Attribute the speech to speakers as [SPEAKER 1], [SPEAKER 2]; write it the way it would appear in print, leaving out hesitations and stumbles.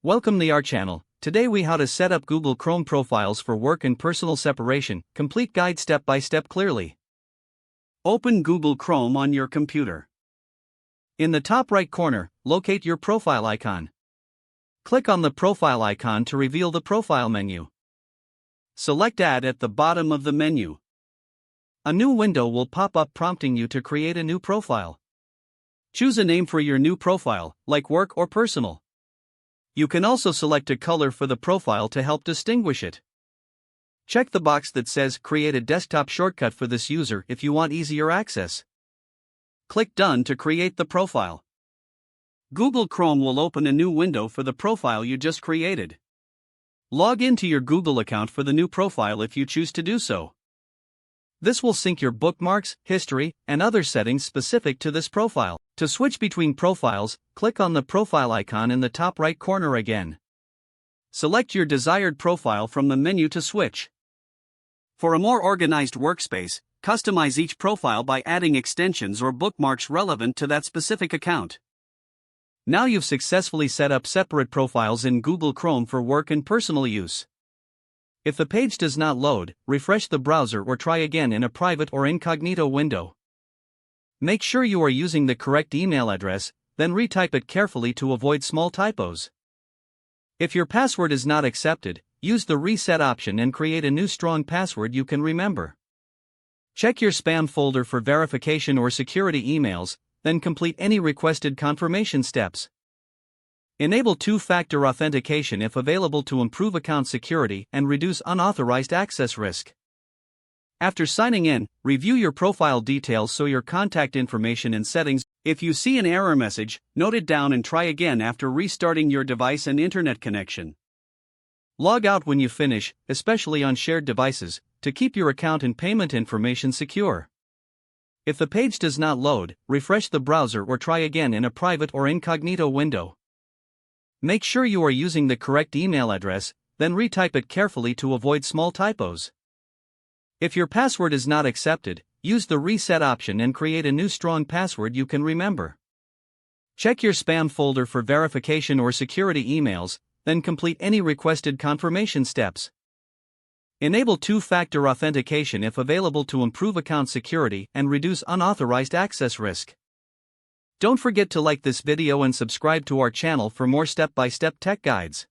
[SPEAKER 1] Welcome to our channel. Today we how to set up Google Chrome profiles for work and personal separation. Complete guide step by step clearly. Open Google Chrome on your computer. In the top right corner, locate your profile icon. Click on the profile icon to reveal the profile menu. Select Add at the bottom of the menu. A new window will pop up prompting you to create a new profile. Choose a name for your new profile, like work or personal. You can also select a color for the profile to help distinguish it. Check the box that says Create a desktop shortcut for this user if you want easier access. Click Done to create the profile. Google Chrome will open a new window for the profile you just created. Log into your Google account for the new profile if you choose to do so. This will sync your bookmarks, history, and other settings specific to this profile. To switch between profiles, click on the profile icon in the top right corner again. Select your desired profile from the menu to switch. For a more organized workspace, customize each profile by adding extensions or bookmarks relevant to that specific account. Now you've successfully set up separate profiles in Google Chrome for work and personal use. If the page does not load, refresh the browser or try again in a private or incognito window. Make sure you are using the correct email address, then retype it carefully to avoid small typos. If your password is not accepted, use the reset option and create a new strong password you can remember. Check your spam folder for verification or security emails, then complete any requested confirmation steps. Enable two-factor authentication if available to improve account security and reduce unauthorized access risk. After signing in, review your profile details so your contact information and settings. If you see an error message, note it down and try again after restarting your device and internet connection. Log out when you finish, especially on shared devices, to keep your account and payment information secure. If the page does not load, refresh the browser or try again in a private or incognito window. Make sure you are using the correct email address, then retype it carefully to avoid small typos. If your password is not accepted, use the reset option and create a new strong password you can remember. Check your spam folder for verification or security emails, then complete any requested confirmation steps. Enable two-factor authentication if available to improve account security and reduce unauthorized access risk. Don't forget to like this video and subscribe to our channel for more step-by-step tech guides.